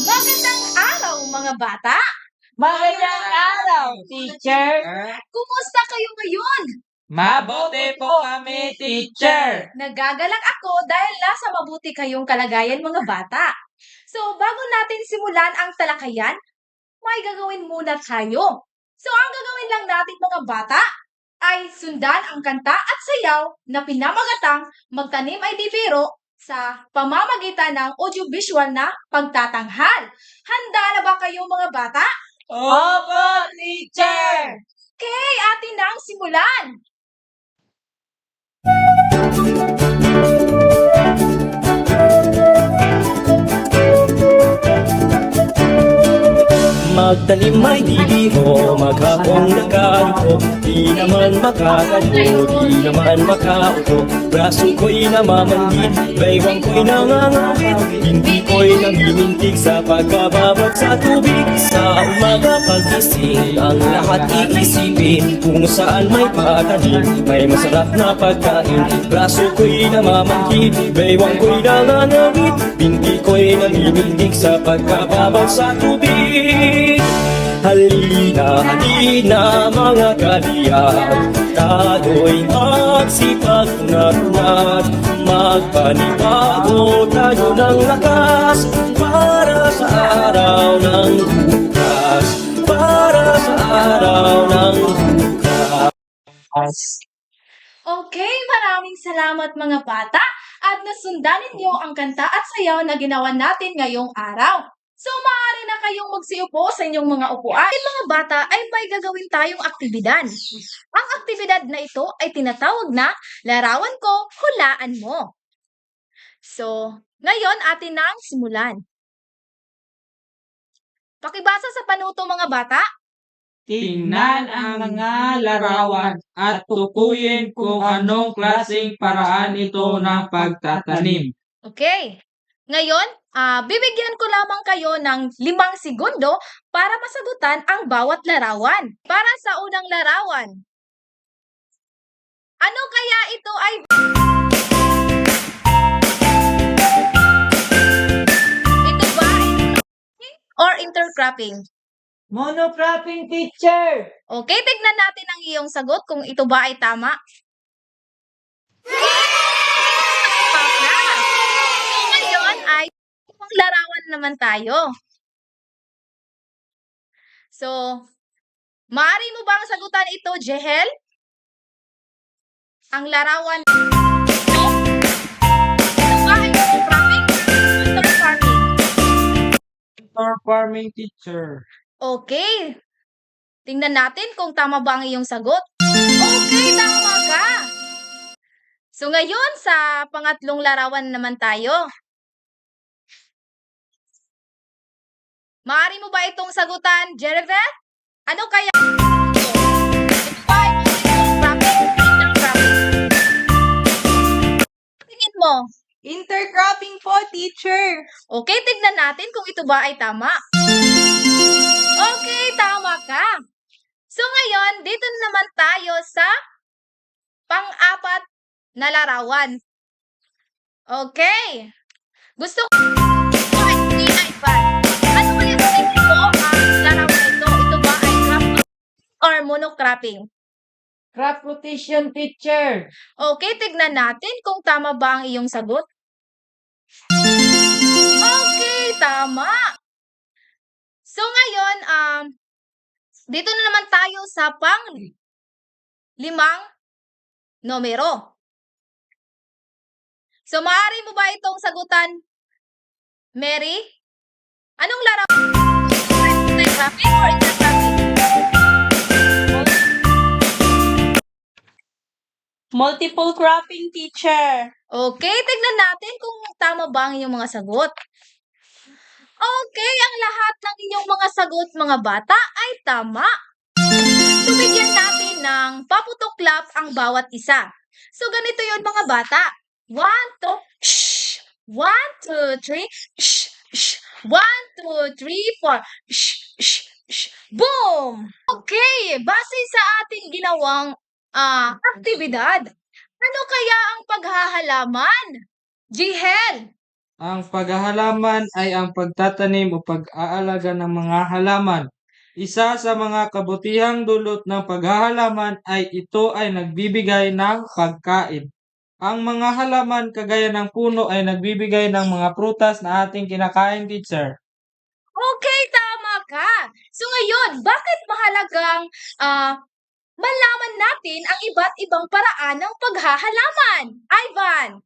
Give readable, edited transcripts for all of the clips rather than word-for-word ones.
Magandang araw mga bata! Magandang araw, teacher! Kumusta kayo ngayon? Mabuti po kami, teacher! Nagagalak ako dahil nasa mabuti kayong kalagayan mga bata. So, bago natin simulan ang talakayan, may gagawin muna tayo. So, ang gagawin lang natin mga bata ay sundan ang kanta at sayaw na pinamagatang Magtanim ay di biro sa pamamagitan ng audiovisual na pagtatanghal. Handa na ba kayo mga bata? Opo, teacher! Okay, atin na ang simulan. Magtanim ay di biro, maghapong nagkaluto. Di naman makakalo, di naman makaupo. Braso ko'y namamanggit, baywang ko'y nangangawit. Hindi ko'y namimintig sa pagkababag sa tubig. Sa umaga pagising, ang lahat iisipin. Kung saan may patanim, may masarap na pagkain. Braso ko'y namamanggit, baywang ko'y nangangawit. Hindi ko'y namimintig sa pagkababag sa tubig. Halina, halina mga kaliyan, tayo'y magsipag na tunad. Magpanibago tayo ng lakas, para sa araw ng bukas, para sa araw ng bukas. Okay, maraming salamat mga bata at nasundan ninyo ang kanta at sayaw na ginawa natin ngayong araw. So, maaari na kayong magsiupo sa inyong mga upuan. At mga bata ay may gagawin tayong aktibidad. Ang aktibidad na ito ay tinatawag na Larawan Ko, Hulaan Mo. So, ngayon atin na ang simulan. Pakibasa sa panuto mga bata. Tingnan ang mga larawan at tukuyin kung anong klaseng paraan ito ng pagtatanim. Okay. Ngayon, bibigyan ko lamang kayo ng 5 segundo para masagutan ang bawat larawan. Para sa unang larawan, ano kaya ito ay... Ito ba ay or intercropping? Monocropping, teacher! Okay, tignan natin ang iyong sagot kung ito ba ay tama. Tama! Ngayon ay larawan naman tayo. So, maaari mo bang sagutan ito, Jehel? Ang larawan ito ba ay intercropping or interfarming? Interfarming, teacher. Okay. Tingnan natin kung tama ba ang iyong sagot. Okay, tama ka. So ngayon, sa pangatlong larawan naman tayo. Maaari mo ba itong sagutan, Jereveth? Ano kaya? Ito ba ay intercropping? Intercropping. Tingin mo. Intercropping po, teacher! Okay, tignan natin kung ito ba ay tama. Okay, tama ka. So ngayon, dito naman tayo sa pang-apat na larawan. Okay. Gusto ko ay i-advance. Ano kaya sa tingin mo ang larawan na ito? Ito ba ay crop or monocropping? Crop rotation, teacher! Okay, tignan natin kung tama ba ang iyong sagot. Okay, tama. So ngayon, dito na naman tayo sa pang-limang numero. So, maaari mo ba itong sagutan, Mary? Anong larawan? Intercropping or intercropping? Multiple cropping, teacher! Okay, tignan natin kung tama ba ang iyong mga sagot. Okay, ang lahat ng inyong mga sagot, mga bata, ay tama. So, bigyan natin ng paputuklap ang bawat isa. So, ganito yun mga bata. 1, 2, shh. 1, 2, 3, shh, shh. 1, 2, 3, 4, shh, shh, shh. Boom! Okay, base sa ating ginawang aktibidad, ano kaya ang paghahalaman? Jihel, Ang paghahalaman ay ang pagtatanim o pag-aalaga ng mga halaman. Isa sa mga kabutihang dulot ng paghahalaman ay ito ay nagbibigay ng pagkain. Ang mga halaman kagaya ng puno ay nagbibigay ng mga prutas na ating kinakain, teacher. Okay, tama ka. So ngayon, bakit mahalagang malaman natin ang iba't ibang paraan ng paghahalaman? Ivan?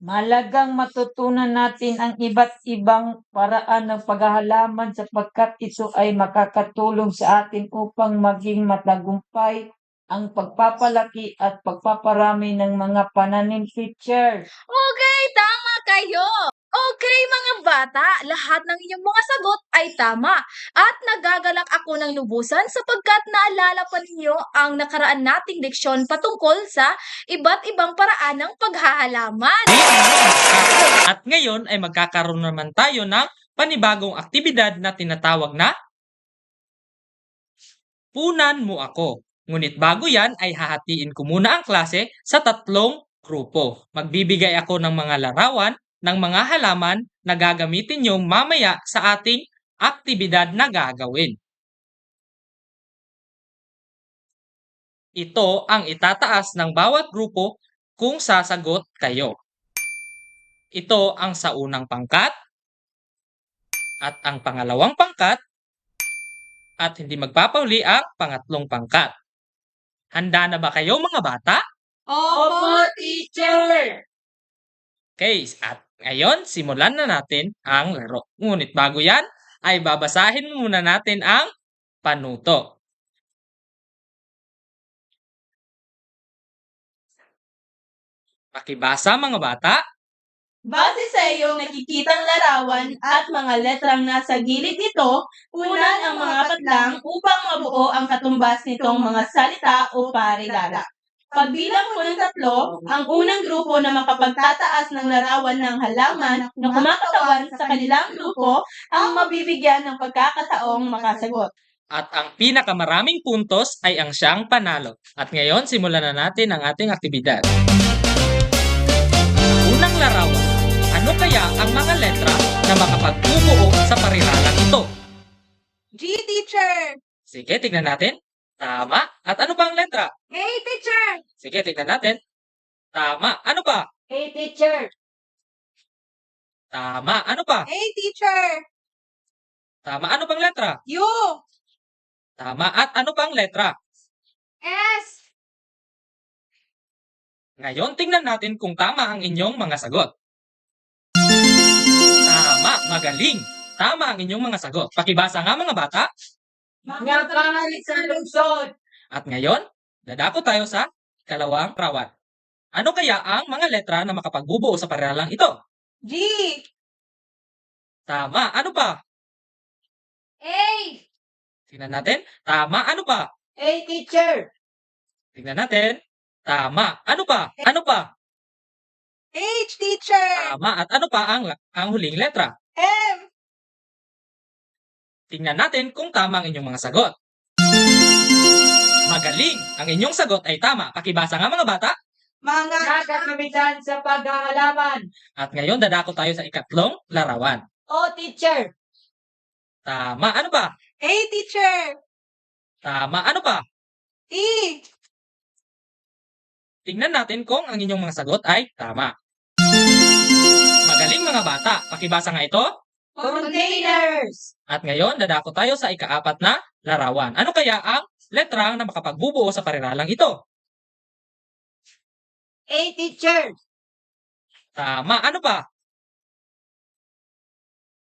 Malagang matutunan natin ang iba't ibang paraan ng paghahalaman sapagkat ito ay makakatulong sa atin upang maging matagumpay ang pagpapalaki at pagpaparami ng mga pananim, teacher. Okay, tama kayo. Okay, mga bata, lahat ng inyong mga sagot ay tama. At nagagalak ako ng lubusan sapagkat naalala pa ninyo ang nakaraan nating leksyon patungkol sa iba't ibang paraan ng paghahalaman. At ngayon ay magkakaroon naman tayo ng panibagong aktibidad na tinatawag na Punan Mo Ako. Ngunit bago yan ay hahatiin ko muna ang klase sa 3 grupo. Magbibigay ako ng mga larawan ng mga halaman na gagamitin nyo mamaya sa ating aktibidad na gagawin. Ito ang itataas ng bawat grupo kung sasagot kayo. Ito ang sa unang pangkat at ang pangalawang pangkat at hindi magpapauli ang pangatlong pangkat. Handa na ba kayo mga bata? Opo, teacher! Okay, at ngayon simulan na natin ang laro. Ngunit bago yan ay babasahin muna natin ang panuto. Pakibasa mga bata. Base sa iyong nakikitang larawan at mga letrang nasa gilid nito, unan ang mga patlang upang mabuo ang katumbas nitong mga salita o parilala. Pagbilang mo ng 3, ang unang grupo na makapagtataas ng larawan ng halaman na kumakatawan sa kanilang grupo ang mabibigyan ng pagkakataong makasagot. At ang pinakamaraming puntos ay ang siyang panalo. At ngayon simulan na natin ang ating aktibidad. Unang larawan. Ano kaya ang mga letra na makapagbubuo sa parilalang ito? G, teacher! Sige, tignan natin. Tama. At ano pa ang letra? A, teacher! Sige, tignan natin. Tama. Ano pa? Hey, teacher! Tama. Ano pa? A, teacher! Tama. Ano pang letra? U! Tama. At ano pang letra? S! Ngayon, tingnan natin kung tama ang inyong mga sagot. Tama. Magaling. Tama ang inyong mga sagot. Pakibasa nga mga bata. Mga pangalit sa lungsod! At ngayon, dadako tayo sa ikalawang larawan. Ano kaya ang mga letra na makapagbubuo sa parilalang ito? G! Tama. Ano pa? A! Tingnan natin. Tama. Ano pa? Hey, teacher! Tingnan natin. Tama. Ano pa? Ano pa? H, teacher! Tama. At ano pa ang huling letra? M! Tingnan natin kung tama ang inyong mga sagot. Magaling! Ang inyong sagot ay tama. Pakibasa nga mga bata. Mga Nakakamitan sa paghahalaman! At ngayon, dadako tayo sa ikatlong larawan. Oh, teacher! Tama. Ano pa? A, teacher! Tama. Ano pa? E! Tingnan natin kung ang inyong mga sagot ay tama. Magaling mga bata. Pakibasa nga ito. Containers! At ngayon, dadako tayo sa ikaapat na larawan. Ano kaya ang letra na makapagbubuo sa parilalang ito? A, teacher! Tama. Ano pa?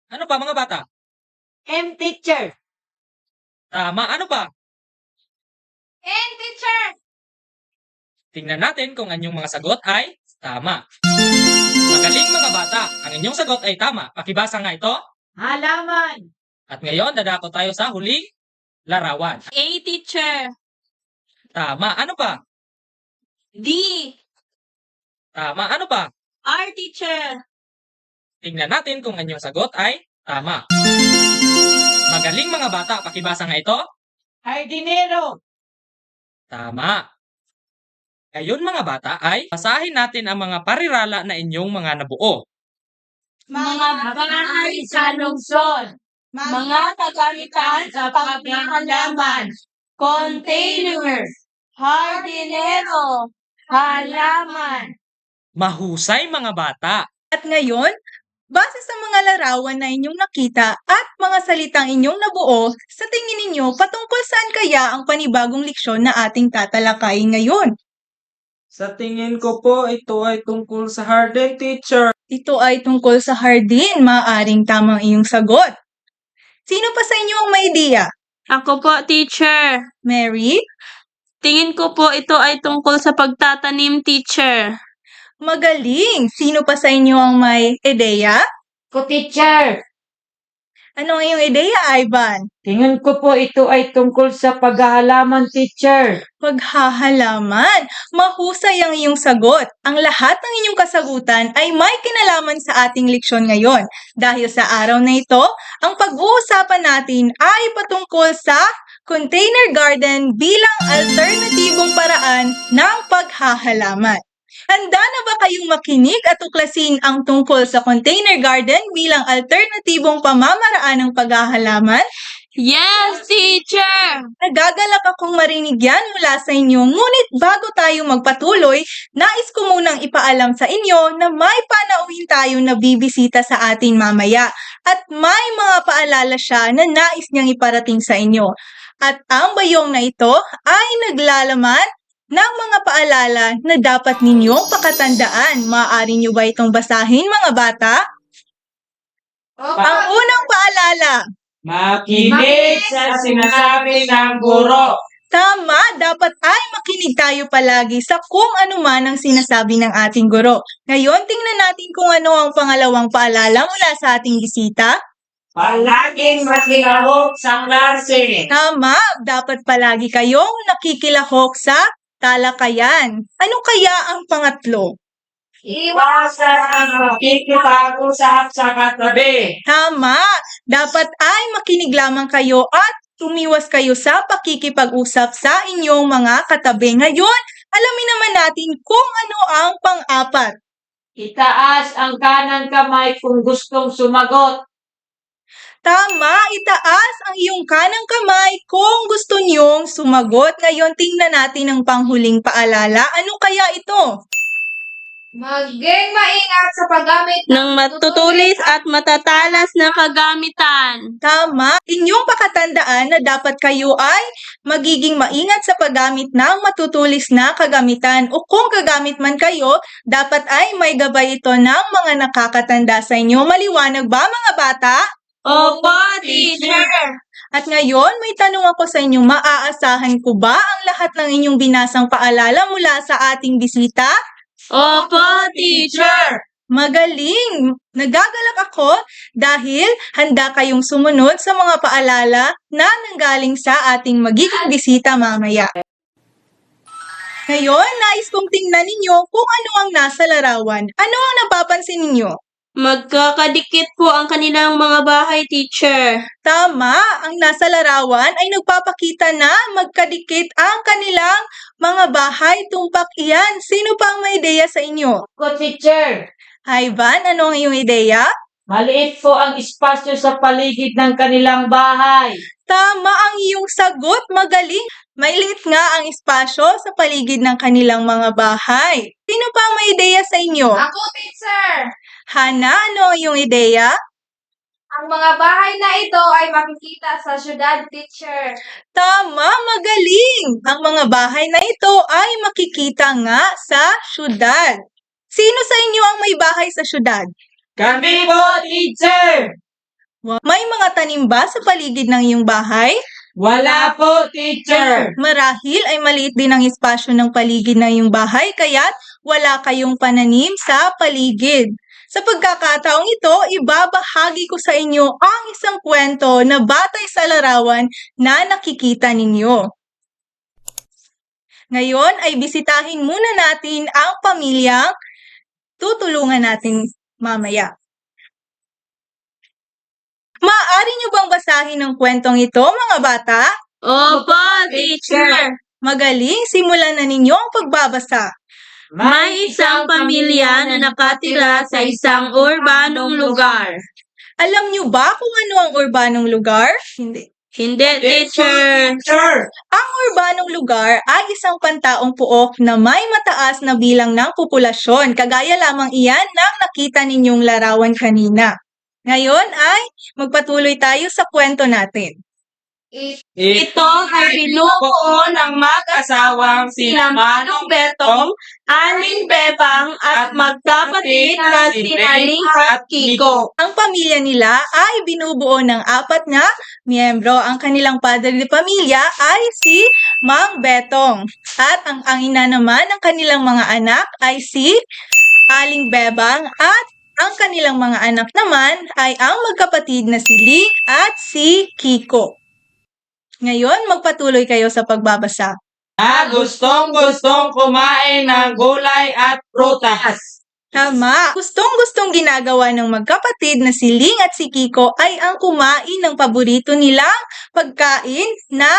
Ano pa mga bata? M, teacher! Tama. Ano pa? N, teacher! Tingnan natin kung ang inyong mga sagot ay tama. Magaling mga bata. Ang inyong sagot ay tama. Pakibasa nga ito. Halaman! At ngayon, dadako tayo sa huling larawan. A, teacher! Tama. Ano pa? D! Tama. Ano pa? R, teacher! Tingnan natin kung ang inyong sagot ay tama. Magaling mga bata. Pakibasa nga ito. Hardinero! Tama. Ngayon mga bata ay basahin natin ang mga parirala na inyong mga nabuo. mga bahay sa lungsod, mga kagamitan sa paghahalaman, containers, hardinero, halaman. Mahusay mga bata! At ngayon, base sa mga larawan na inyong nakita at mga salitang inyong nabuo, sa tingin ninyo patungkol saan kaya ang panibagong leksyon na ating tatalakayin ngayon? Sa tingin ko po, ito ay tungkol sa Harden, teacher. Ito ay tungkol sa hardin, maaaring tamang iyong sagot. Sino pa sa inyo ang may ideya? Ako po, teacher. Mary? Tingin ko po ito ay tungkol sa pagtatanim, teacher. Magaling! Sino pa sa inyo ang may ideya? Ko, teacher. Ano ang iyong ideya, Ivan? Tingin ko po ito ay tungkol sa paghahalaman, teacher. Paghahalaman. Mahusay ang iyong sagot. Ang lahat ng inyong kasagutan ay may kinalaman sa ating leksyon ngayon. Dahil sa araw na ito, ang pag-uusapan natin ay patungkol sa container garden bilang alternatibong paraan ng paghahalaman. Handa na ba kayong makinig at tuklasin ang tungkol sa container garden bilang alternatibong pamamaraan ng paghahalaman? Yes, teacher! Nagagalak akong marinig yan mula sa inyo, ngunit bago tayo magpatuloy, nais ko munang ipaalam sa inyo na may panauhin tayo na bibisita sa atin mamaya at may mga paalala siya na nais niyang iparating sa inyo. At ang bayong na ito ay naglalaman ng mga paalala na dapat ninyong pakatandaan. Maaari niyo ba itong basahin, mga bata? Ang unang paalala. Makinig sa sinasabi ng guro. Tama, dapat ay makinig tayo palagi sa kung ano man ang sinasabi ng ating guro. Ngayon, tingnan natin kung ano ang pangalawang paalala mula sa ating bisita. Palaging makilahok sa klase. Tama, dapat palagi kayong nakikilahok sa talakayan. Ano kaya ang pangatlo? Iwasan ang makikipag-usap sa katabi. Tama, dapat ay makinig lamang kayo at tumiwas kayo sa pakikipag-usap sa inyong mga katabi. Ngayon, alamin naman natin kung ano ang pang-apat. Itaas ang kanang kamay kung gustong sumagot. Tama, itaas ang iyong kanang kamay kung gusto niyong sumagot. Ngayon, tingnan natin ang panghuling paalala. Ano kaya ito? Maging maingat sa paggamit Ng matutulis at matatalas na kagamitan. Tama, inyong pakatandaan na dapat kayo ay magiging maingat sa paggamit ng matutulis na kagamitan o kung gagamit man kayo, dapat ay may gabay ito ng mga nakakatanda sa inyo. Maliwanag ba, mga bata? Opo, teacher! At ngayon, may tanong ako sa inyo, maaasahan ko ba ang lahat ng inyong binasang paalala mula sa ating bisita? Opo, teacher! Magaling! Nagagalak ako dahil handa kayong sumunod sa mga paalala na nanggaling sa ating magiging bisita mamaya. Ngayon, nais kong tingnan ninyo kung ano ang nasa larawan. Ano ang napapansin ninyo? Magkakadikit po ang kanilang mga bahay, teacher. Tama, ang nasa larawan ay nagpapakita na magkadikit ang kanilang mga bahay. Tumpak iyan. Sino pa ang may ideya sa inyo? Ko, teacher. Ivan, ano ang iyong ideya? Maliit po ang espasyo sa paligid ng kanilang bahay. Tama ang iyong sagot, magaling. Mailiit nga ang espasyo sa paligid ng kanilang mga bahay. Sino pa ang may ideya sa inyo? Ako, teacher! Hana, ano ang iyong ideya? Ang mga bahay na ito ay makikita sa syudad, teacher. Tama, magaling! Ang mga bahay na ito ay makikita nga sa syudad. Sino sa inyo ang may bahay sa syudad? Kami po, teacher! May mga tanim ba sa paligid ng iyong bahay? Wala po, teacher! Marahil ay maliit din ang espasyo ng paligid ng iyong bahay, kaya't wala kayong pananim sa paligid. Sa pagkakataong ito, ibabahagi ko sa inyo ang isang kwento na batay sa larawan na nakikita ninyo. Ngayon ay bisitahin muna natin ang pamilyang tutulungan natin mamaya. Maaari niyo bang basahin ang kwentong ito, mga bata? Opo, teacher! Magaling, simulan na ninyo ang pagbabasa. May isang pamilya na nakatira sa isang urbanong lugar. Alam niyo ba kung ano ang urbanong lugar? Hindi. Hindi, teacher. Ang urbanong lugar ay isang pantaong puok na may mataas na bilang ng populasyon. Kagaya lamang iyan ng nakita ninyong larawan kanina. Ngayon ay magpatuloy tayo sa kwento natin. Ito ay binubuo ng mag-asawang sina Manong Betong, Aling Bebang at magkapatid na sina Ling at Kiko. Ang pamilya nila ay binubuo ng 4 na miyembro. Ang kanilang padre de pamilya ay si Mang Betong. At ang ina naman ng kanilang mga anak ay si Aling Bebang at ang kanilang mga anak naman ay ang magkapatid na si Ling at si Kiko. Ngayon, magpatuloy kayo sa pagbabasa. Na gustong-gustong kumain ng gulay at prutas. Tama! Gustong-gustong ginagawa ng magkapatid na si Ling at si Kiko ay ang kumain ng paborito nilang pagkain na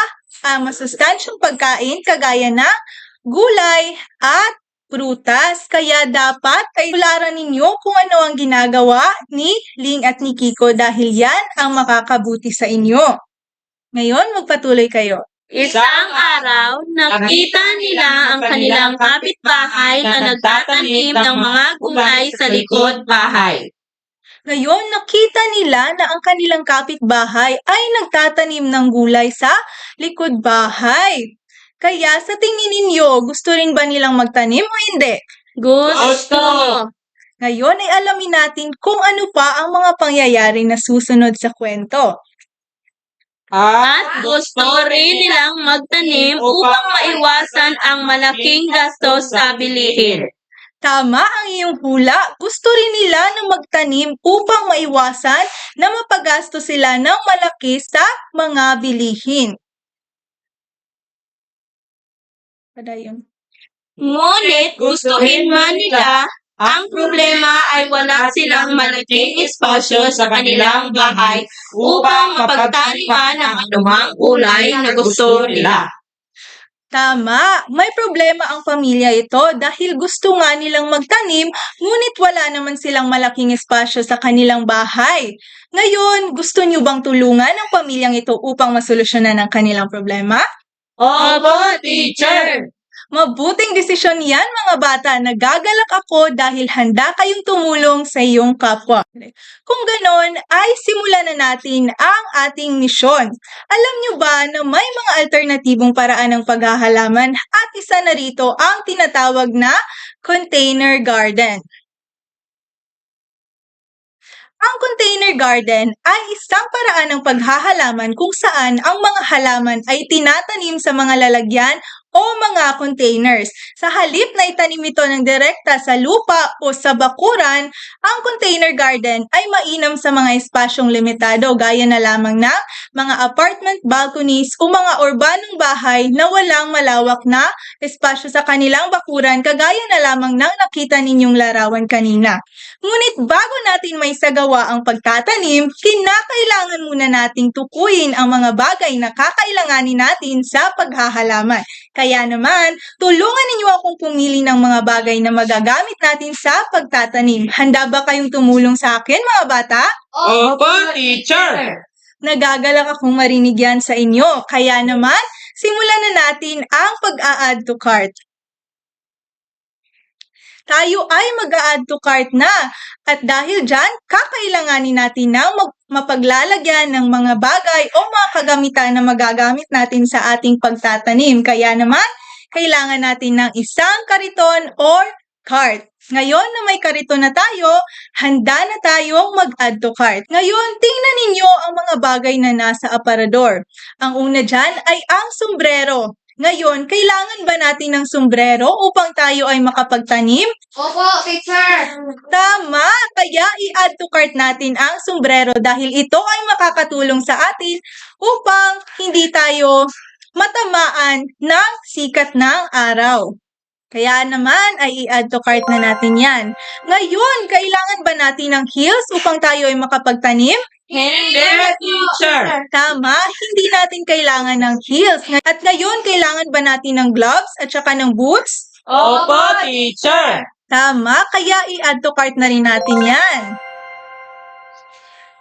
masustansyong pagkain kagaya ng gulay at prutas. Kaya dapat ay tularan ninyo kung ano ang ginagawa ni Ling at ni Kiko dahil yan ang makakabuti sa inyo. Ngayon, magpatuloy kayo. Isang araw, nakita nila ang kanilang kapitbahay na nagtatanim ng mga gulay sa likod bahay. Ngayon, nakita nila na ang kanilang kapitbahay ay nagtatanim ng gulay sa likod bahay. Kaya sa tingin ninyo, gusto rin ba nilang magtanim o hindi? Gusto! Ngayon ay alamin natin kung ano pa ang mga pangyayari na susunod sa kwento. At gusto rin nilang magtanim upang maiwasan ang malaking gastos sa bilihin. Tama ang iyong hula. Gusto rin nila na magtanim upang maiwasan na mapagasto sila ng malaki sa mga bilihin. Ngunit gustuhin man nila, ang problema ay wala silang malaking espasyo sa kanilang bahay upang mapagtaniman ang anumang gulay na gusto nila. Tama, may problema ang pamilya ito dahil gusto nga nilang magtanim ngunit wala naman silang malaking espasyo sa kanilang bahay. Ngayon, gusto niyo bang tulungan ang pamilyang ito upang masolusyonan ang kanilang problema? Opo, teacher! Mabuting desisyon yan mga bata. Nagagalak ako dahil handa kayong tumulong sa iyong kapwa. Kung ganon, ay simulan na natin ang ating misyon. Alam nyo ba na may mga alternatibong paraan ng paghahalaman at isa na rito ang tinatawag na container garden. Ang container garden ay isang paraan ng paghahalaman kung saan ang mga halaman ay tinatanim sa mga lalagyan o mga containers. Sa halip na itanim ito ng direkta sa lupa o sa bakuran, ang container garden ay mainam sa mga espasyong limitado gaya na lamang ng mga apartment balconies o mga urbanong bahay na walang malawak na espasyo sa kanilang bakuran kagaya na lamang ng nakita ninyong larawan kanina. Ngunit bago natin may sagawa ang pagtatanim, kinakailangan muna nating tukuyin ang mga bagay na kakailanganin natin sa paghahalaman. Kaya naman, tulungan ninyo akong pumili ng mga bagay na magagamit natin sa pagtatanim. Handa ba kayong tumulong sa akin, mga bata? Opo, teacher! Nagagalak akong marinig yan sa inyo. Kaya naman, simulan na natin ang pag-a-add to cart. Tayo ay mag-a-add to cart na. At dahil dyan, kakailanganin natin ng mapaglalagyan ng mga bagay o mga kagamitan na magagamit natin sa ating pagtatanim. Kaya naman, kailangan natin ng isang kariton or cart. Ngayon na may kariton na tayo, handa na tayong mag-add to cart. Ngayon, tingnan ninyo ang mga bagay na nasa aparador. Ang una dyan ay ang sombrero. Ngayon, kailangan ba natin ng sombrero upang tayo ay makapagtanim? Opo, teacher. Tama! Kaya i-add to cart natin ang sombrero dahil ito ay makakatulong sa atin upang hindi tayo matamaan ng sikat ng araw. Kaya naman ay i-add to cart na natin yan. Ngayon, kailangan ba natin ng heels upang tayo ay makapagtanim? Hindi, teacher! Tama, hindi natin kailangan ng heels. At ngayon, kailangan ba natin ng gloves at saka ng boots? Opo, teacher. Tama, kaya i-add to cart na rin natin yan.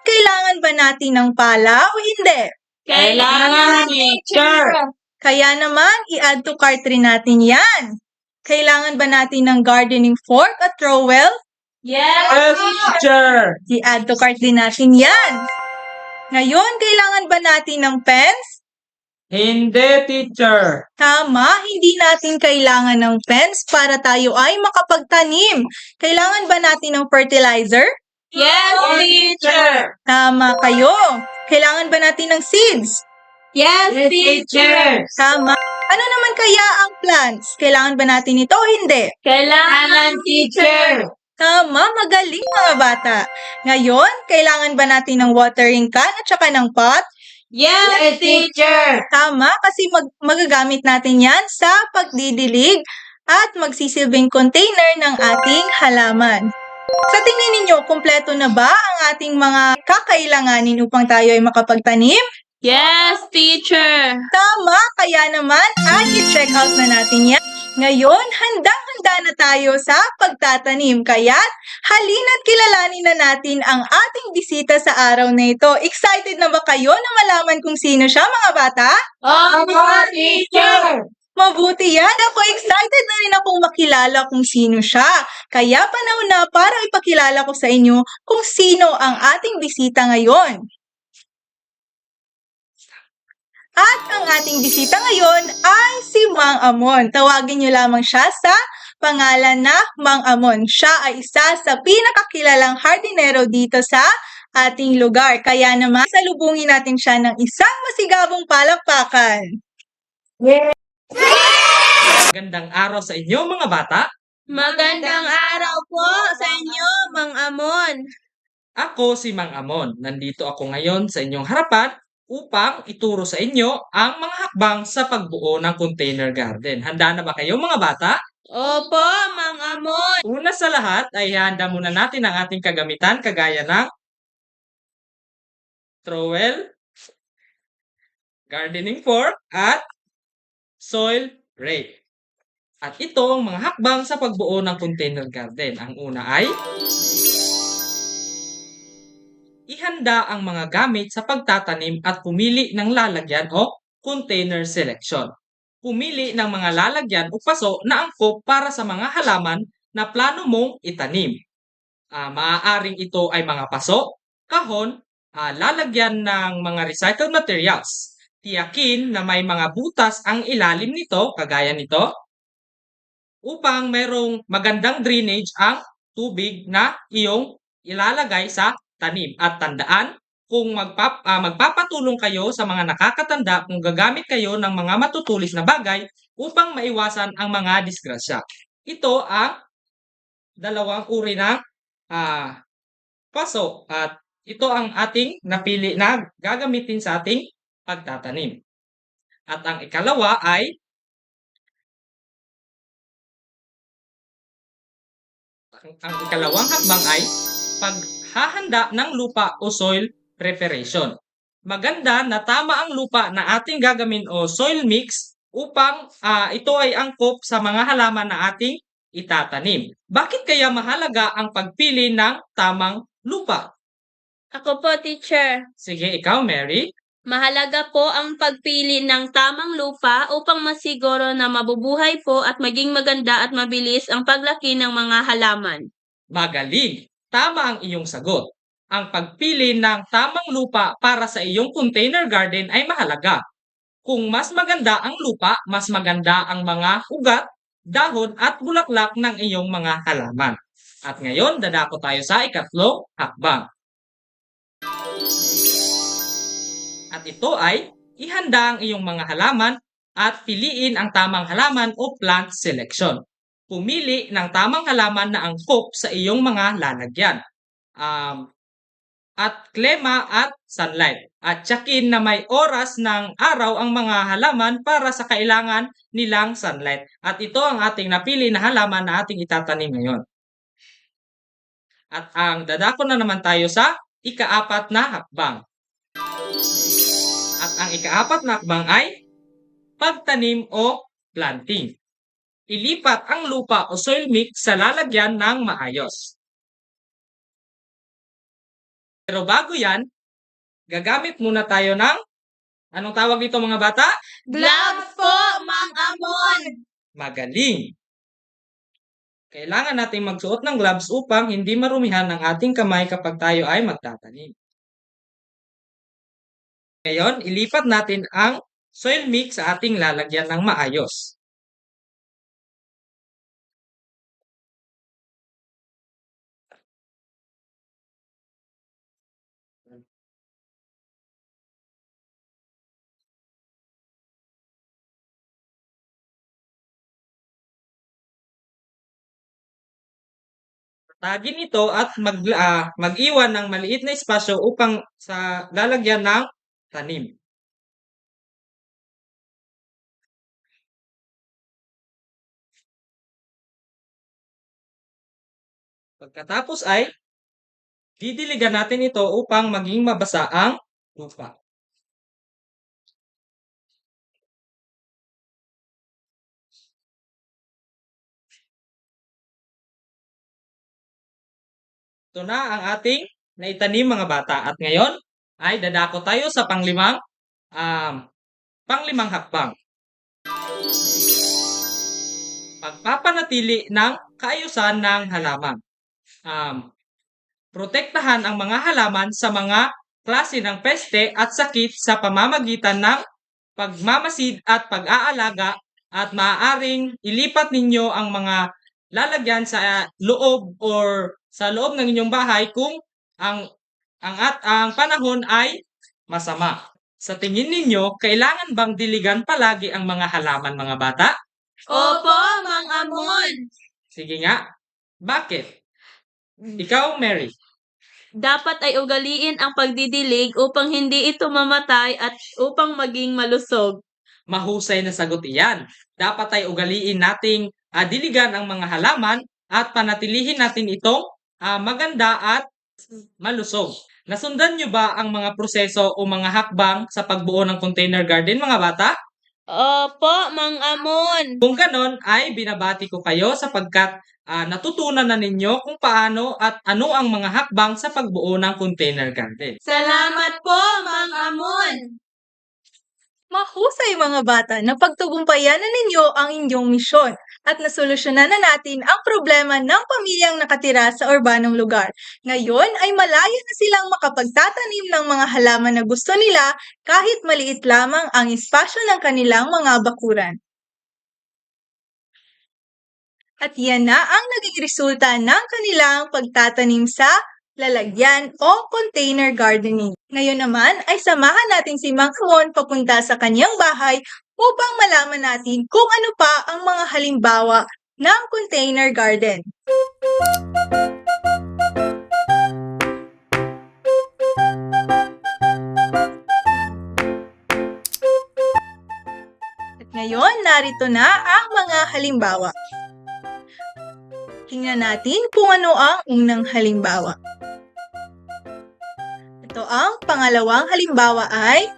Kailangan ba natin ng pala o hindi? Kailangan, teacher. Kaya naman, i-add to cart rin natin yan. Kailangan ba natin ng gardening fork at trowel? Yes, teacher. I-add to cart din natin yan. Ngayon, kailangan ba natin ng pens? Hindi, teacher. Tama, hindi natin kailangan ng pens para tayo ay makapagtanim. Kailangan ba natin ng fertilizer? Yes, teacher. Tama kayo. Kailangan ba natin ng seeds? Yes, teacher. Tama. Ano naman kaya ang plants? Kailangan ba natin ito o hindi? Kailangan, teacher. Tama, magaling mga bata. Ngayon, kailangan ba natin ng watering can at saka ng pot? Yes, teacher. Tama, kasi magagamit natin yan sa pagdidilig at magsisilbing container ng ating halaman. Sa tingin ninyo, kumpleto na ba ang ating mga kakailanganin upang tayo ay makapagtanim? Yes, teacher. Tama, kaya naman ay i-check out na natin yan. Ngayon, handang-handa na tayo sa pagtatanim. Kaya't halina't kilalanin na natin ang ating bisita sa araw na ito. Excited na ba kayo na malaman kung sino siya, mga bata? Opo, teacher. Mabuti yan. Ako excited na rin akong makilala kung sino siya. Kaya panahon na para ipakilala ko sa inyo kung sino ang ating bisita ngayon. At ang ating bisita ngayon ay si Mang Amon. Tawagin niyo lamang siya sa pangalan na Mang Amon. Siya ay isa sa pinakakilalang hardinero dito sa ating lugar. Kaya naman, salubungin natin siya ng isang masigabong palakpakan. Magandang araw sa inyo, mga bata. Magandang araw po sa inyo, Mang Amon. Ako si Mang Amon. Nandito ako ngayon sa inyong harapan upang ituro sa inyo ang mga hakbang sa pagbuo ng container garden. Handa na ba kayo, mga bata? Opo, Mang Amon. Una sa lahat ay handa muna natin ang ating kagamitan kagaya ng trowel, gardening fork, at soil rake. At ito ang mga hakbang sa pagbuo ng container garden. Ang una ay ihanda ang mga gamit sa pagtatanim at pumili ng lalagyan o container selection. Pumili ng mga lalagyan o paso na angkop para sa mga halaman na plano mong itanim. Maaaring ito ay mga paso, kahon, lalagyan ng mga recycled materials. Tiyakin na may mga butas ang ilalim nito, kagaya nito, upang mayroong magandang drainage ang tubig na iyong ilalagay sa tanim. At tandaan, kung magpapatulong kayo sa mga nakakatanda kung gagamit kayo ng mga matutulis na bagay upang maiwasan ang mga disgrasya. Ito ang dalawang uri ng paso at ito ang ating napili na gagamitin sa ating pagtatanim. At ang ikalawa ay ang ikalawang hakbang ay paghahanda ng lupa o soil preparation. Maganda na tama ang lupa na ating gagamin o soil mix upang ito ay angkop sa mga halaman na ating itatanim. Bakit kaya mahalaga ang pagpili ng tamang lupa? Ako po, teacher. Sige, ikaw, Mary. Mahalaga po ang pagpili ng tamang lupa upang masiguro na mabubuhay po at maging maganda at mabilis ang paglaki ng mga halaman. Magaling! Tama ang iyong sagot. Ang pagpili ng tamang lupa para sa iyong container garden ay mahalaga. Kung mas maganda ang lupa, mas maganda ang mga ugat, dahon at bulaklak ng iyong mga halaman. At ngayon, dadako tayo sa ikatlong hakbang. At ito ay ihanda ang iyong mga halaman at piliin ang tamang halaman o plant selection. Pumili ng tamang halaman na angkop sa iyong mga lalagyan. At klema at sunlight. At tiyakin na may oras ng araw ang mga halaman para sa kailangan nilang sunlight. At ito ang ating napili na halaman na ating itatanim ngayon. At ang dadako na naman tayo sa ikaapat na hakbang. At ang ikaapat na hakbang ay pagtanim o planting. ilipat ang lupa o soil mix sa lalagyan ng maayos. Pero bago yan, gagamit muna tayo ng, anong tawag dito mga bata? Gloves po, Mang Amon! Magaling! Kailangan natin magsuot ng gloves upang hindi marumihan ang ating kamay kapag tayo ay magtatanim. Ngayon, ilipat natin ang soil mix sa ating lalagyan ng maayos. Tagin ito at mag-iwan ng maliit na espasyo upang sa lalagyan ng tanim. Pagkatapos ay didiligan natin ito upang maging mabasa ang lupa. Ito na ang ating naitanim mga bata. At ngayon ay dadako tayo sa panglimang hakbang. Pagpapanatili ng kaayusan ng halaman. Protektahan ang mga halaman sa mga klase ng peste at sakit sa pamamagitan ng pagmamasid at pag-aalaga, at maaaring ilipat ninyo ang mga lalagyan sa loob or sa loob ng inyong bahay kung ang panahon ay masama. Sa tingin ninyo, kailangan bang diligan palagi ang mga halaman mga bata? Opo, Mang Amon! Sige nga. Bakit? Ikaw, Mary. Dapat ay ugaliin ang pagdidilig upang hindi ito mamatay at upang maging malusog. Mahusay na sagot iyan. Dapat ay ugaliin nating diligan ang mga halaman at panatilihin natin itong maganda at malusog. Nasundan nyo ba ang mga proseso o mga hakbang sa pagbuo ng container garden mga bata? Opo, Mang Amon! Kung ganon ay binabati ko kayo sapagkat natutunan na ninyo kung paano at ano ang mga hakbang sa pagbuo ng container garden. Salamat po, Mang Amon! Mahusay mga bata na pagtagumpayan na ninyo ang inyong misyon at nasolusyonan na natin ang problema ng pamilyang nakatira sa urbanong lugar. Ngayon ay malaya na silang makapagtatanim ng mga halaman na gusto nila kahit maliit lamang ang espasyo ng kanilang mga bakuran. At yan na ang naging resulta ng kanilang pagtatanim sa lalagyan o container gardening. Ngayon naman ay samahan natin si Mang Amon papunta sa kanyang bahay upang malaman natin kung ano pa ang mga halimbawa ng container garden. At ngayon, narito na ang mga halimbawa. Tingnan natin kung ano ang unang halimbawa. Ito ang pangalawang halimbawa ay...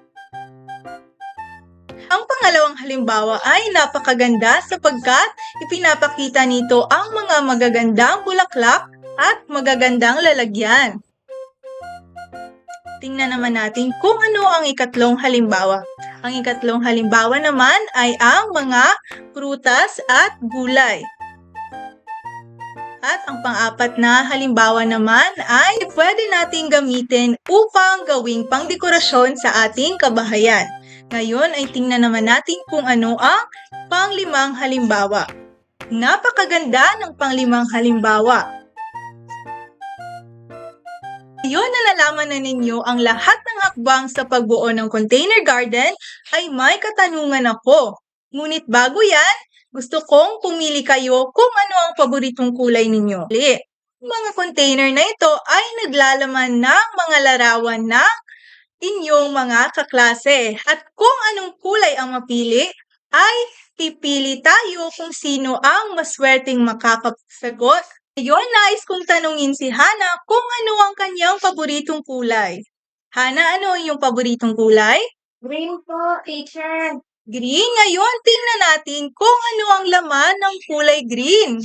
Ang pangalawang halimbawa ay napakaganda sapagkat ipinapakita nito ang mga magagandang bulaklak at magagandang lalagyan. Tingnan naman natin kung ano ang ikatlong halimbawa. Ang ikatlong halimbawa naman ay ang mga prutas at gulay. At ang pang-apat na halimbawa naman ay pwede nating gamitin upang gawing pangdekorasyon sa ating kabahayan. Ngayon ay tingnan naman natin kung ano ang panglimang halimbawa. Napakaganda ng panglimang halimbawa. Ngayon na nalaman na ninyo ang lahat ng hakbang sa pagbuo ng container garden, ay may katanungan ako. Ngunit bago yan, gusto kong pumili kayo kung ano ang paboritong kulay ninyo. Mga container na ito ay naglalaman ng mga larawan ng inyong mga kaklase. At kung anong kulay ang mapili, ay pipili tayo kung sino ang maswerteng makakasagot. Ngayon, nais kong tanungin si Hana kung ano ang kanyang paboritong kulay. Hana, ano ang iyong paboritong kulay? Green po, teacher. Green, ngayon tingnan natin kung ano ang laman ng kulay green.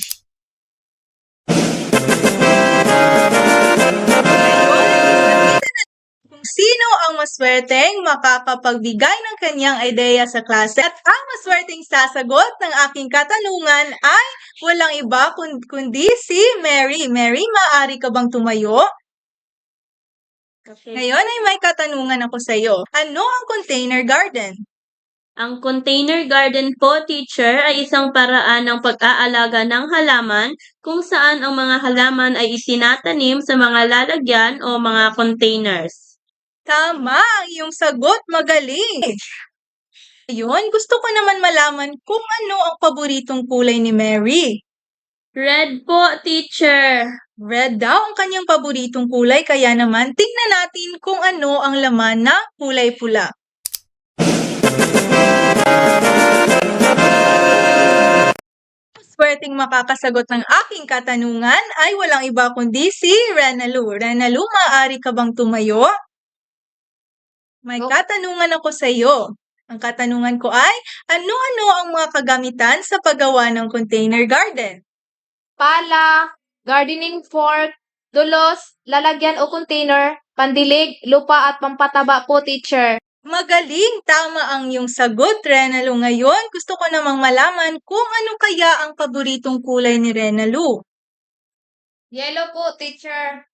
Kung sino ang maswerteng makakapagbigay ng kanyang ideya sa klase at ang maswerteng sasagot ng aking katanungan ay walang iba kundi si Mary. Mary, maaari ka bang tumayo? Ngayon ay may katanungan ako sa iyo. Ano ang container garden? Ang container garden po, teacher, ay isang paraan ng pag-aalaga ng halaman kung saan ang mga halaman ay itinatanim sa mga lalagyan o mga containers. Tama ang iyong sagot, magaling! Ngayon, gusto ko naman malaman kung ano ang paboritong kulay ni Mary. Red po, teacher. Red daw ang kanyang paboritong kulay, kaya naman tingnan natin kung ano ang laman ng kulay pula. Swerteng makakasagot ng aking katanungan ay walang iba kundi si Renalu. Renalu, maaari ka bang tumayo? May katanungan ako sa iyo. Ang katanungan ko ay, ano-ano ang mga kagamitan sa paggawa ng container garden? Pala, gardening fork, dulos, lalagyan o container, pandilig, lupa at pampataba po, teacher. Magaling! Tama ang iyong sagot, Renalu. Ngayon, gusto ko namang malaman kung ano kaya ang paboritong kulay ni Renalu. Yellow po, teacher.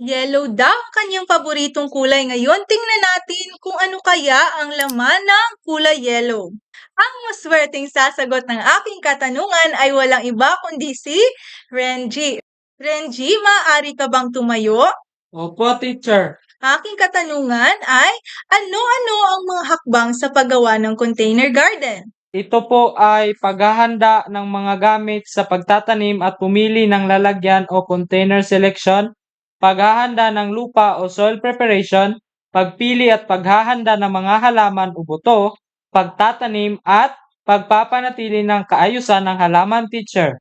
Yellow daw ang kanyang paboritong kulay. Ngayon, tingnan natin kung ano kaya ang laman ng kulay yellow. Ang maswerteng sasagot ng aking katanungan ay walang iba kundi si Renji. Renji, maaari ka bang tumayo? Opo, teacher. Aking katanungan ay, ano-ano ang mga hakbang sa paggawa ng container garden? Ito po ay paghahanda ng mga gamit sa pagtatanim at pumili ng lalagyan o container selection, paghahanda ng lupa o soil preparation, pagpili at paghahanda ng mga halaman o buto, pagtatanim at pagpapanatili ng kaayusan ng halaman, teacher.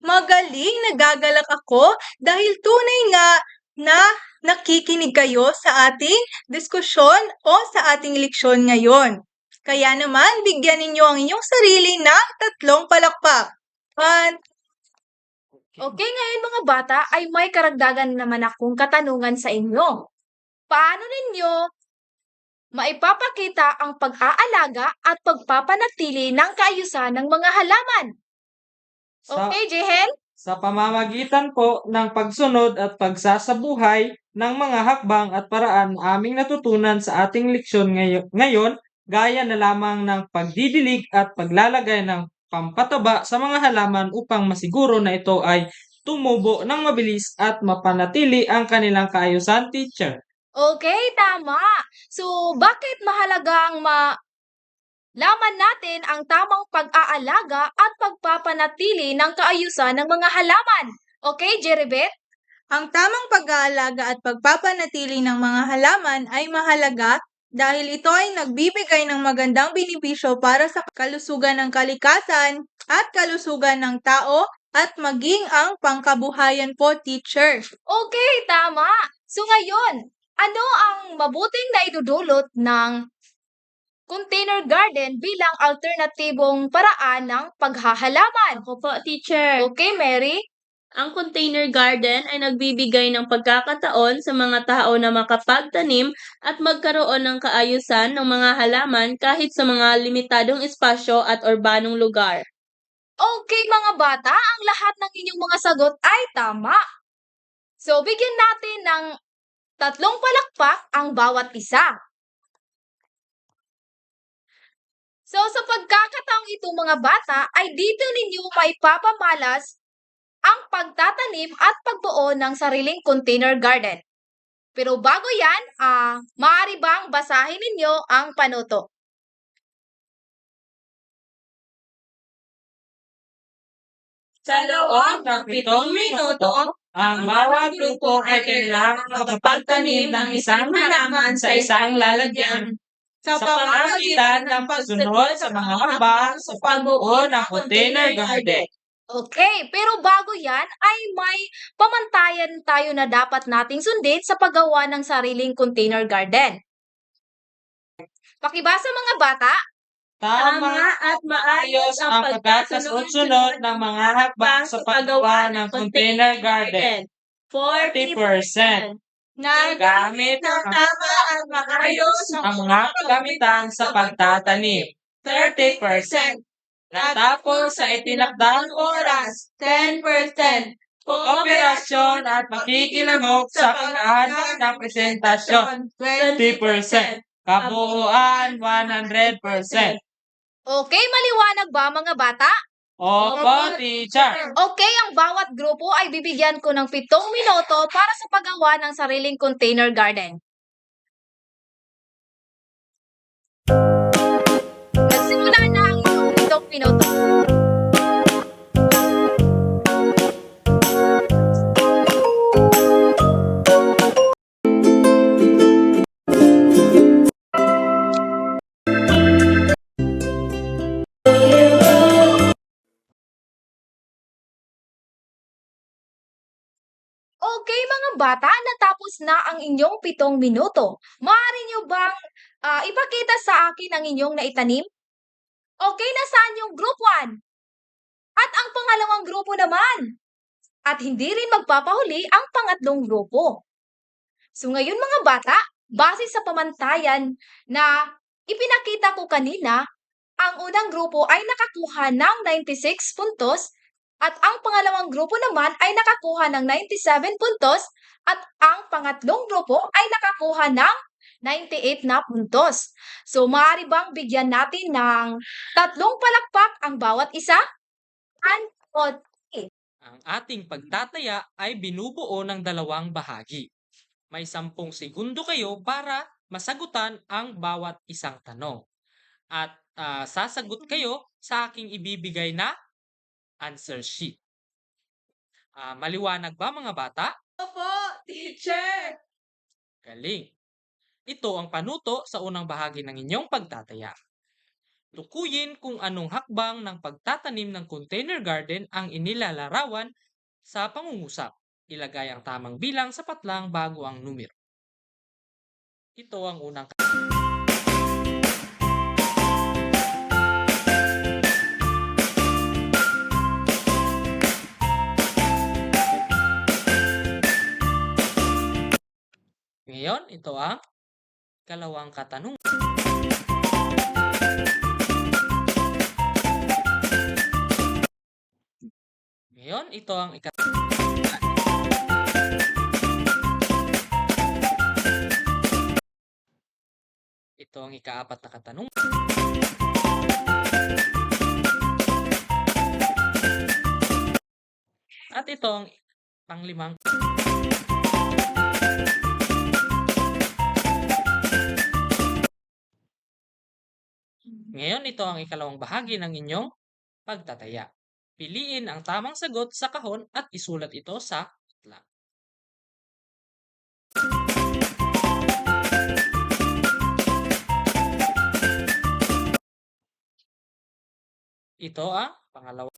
Magaling, nagagalak ako dahil tunay nga na nakikinig kayo sa ating diskusyon o sa ating leksyon ngayon. Kaya naman, bigyan ninyo ang inyong sarili ng 3 palakpak. 1, Okay, ngayon mga bata ay may karagdagan naman akong katanungan sa inyo. Paano ninyo maipapakita ang pag-aalaga at pagpapanatili ng kaayusan ng mga halaman? Sa, Okay, Jehen? sa pamamagitan po ng pagsunod at pagsasabuhay ng mga hakbang at paraan na aming natutunan sa ating leksyon ngayon, gaya na lamang ng pagdidilig at paglalagay ng pampataba sa mga halaman upang masiguro na ito ay tumubo ng mabilis at mapanatili ang kanilang kaayusan, teacher. Okay, tama. So, bakit mahalagang malaman natin ang tamang pag-aalaga at pagpapanatili ng kaayusan ng mga halaman? Okay, Jeribet? ang tamang pag-aalaga at pagpapanatili ng mga halaman ay mahalaga dahil ito ay nagbibigay ng magandang benepisyo para sa kalusugan ng kalikasan at kalusugan ng tao at maging ang pangkabuhayan po, teacher. Okay, tama. So ngayon, ano ang mabuting naidudulot ng container garden bilang alternatibong paraan ng paghahalaman? Ako po, teacher. Okay, Mary? Ang container garden ay nagbibigay ng pagkakataon sa mga tao na makapagtanim at magkaroon ng kaayusan ng mga halaman kahit sa mga limitadong espasyo at urbanong lugar. Okay, mga bata, ang lahat ng inyong mga sagot ay tama. So, bigyan natin ng 3 palakpak ang bawat isa. So, sa pagkakataong ito mga bata, ay dito ninyo maipapamalas ang pagtatanim at pagbuo ng sariling container garden. Pero bago yan, maaari bang basahin ninyo ang panuto? Sa loob ng 7 minuto, ang bawat grupo ay kailangang makapagtanim ng isang halaman sa isang lalagyan sa pamamagitan ng pagsunod sa mga hakbang sa pagbuo ng container garden. Okay, pero bago yan ay may pamantayan tayo na dapat nating sundin sa paggawa ng sariling container garden. Pakibasa mga bata, Tama at maayos ang pagkakasunod-sunod ng mga hakbang sa paggawa ng container garden. 40%. Gamit ng tama at maayos ang mga kagamitan sa pagtatanim. 30%. Natapos sa itinakdang oras. 10%. Kooperasyon at pakikilahok sa pag-ahanda ng presentasyon. 20%. Kabuuan 100%. Okay, maliwanag ba mga bata? Opo, teacher. Okay, ang bawat grupo ay bibigyan ko ng 7 minuto para sa paggawa ng sariling container garden. Nagsimula na ang iyong 7 minuto. Okay, mga bata, natapos na ang inyong 7 minuto. Maaari niyo bang ipakita sa akin ang inyong naitanim? Okay, nasaan yung group 1? At ang pangalawang grupo naman? At hindi rin magpapahuli ang pangatlong grupo. So ngayon mga bata, base sa pamantayan na ipinakita ko kanina, ang unang grupo ay nakakuha ng 96 puntos at ang pangalawang grupo naman ay nakakuha ng 97 puntos at ang pangatlong grupo ay nakakuha ng 98 na puntos. So, maaari bang bigyan natin ng 3 palakpak ang bawat isa? Ang ating pagtataya ay binubuo ng 2 bahagi. May 10 segundo kayo para masagutan ang bawat isang tanong. At sasagot kayo sa aking ibibigay na answer sheet. Maliwanag ba mga bata? Opo, teacher. Galing. Ito ang panuto sa unang bahagi ng inyong pagtataya. Tukuyin kung anong hakbang ng pagtatanim ng container garden ang inilalarawan sa pangungusap. Ilagay ang tamang bilang sa patlang bago ang numero. Ito ang unang Ngayon, ito ang ikalawang katanungan. Ngayon, ito ang Ito ang ika-4 na katanungan. At ito ang pang-5. Ngayon, ito ang ikalawang bahagi ng inyong pagtataya. Piliin ang tamang sagot sa kahon at isulat ito sa patlang. Ito ang pangalawa.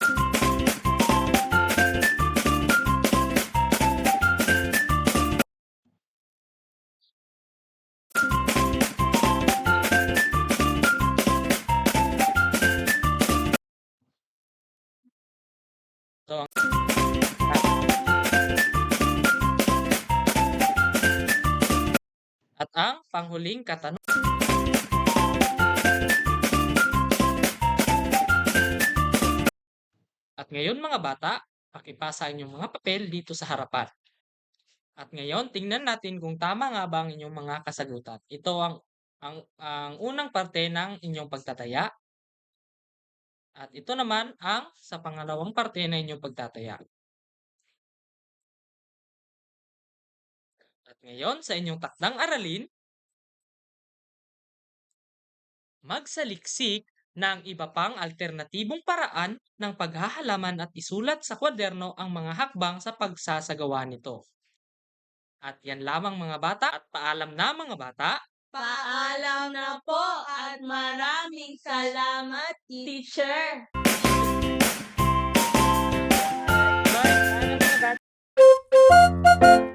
Ito ang at ang panghuling katanungan. At ngayon mga bata, pakipasa inyong mga papel dito sa harapan. At ngayon, tingnan natin kung tama nga ba ang inyong mga kasagutan. Ito ang unang parte ng inyong pagtataya. At ito naman ang sa pangalawang parte na inyong pagtataya. At ngayon, sa inyong takdang aralin, magsaliksik ng iba pang alternatibong paraan ng paghahalaman at isulat sa kwaderno ang mga hakbang sa pagsasagawa nito. At yan lamang mga bata at paalam na mga bata. Paalam na po at maraming salamat, teacher. Bye!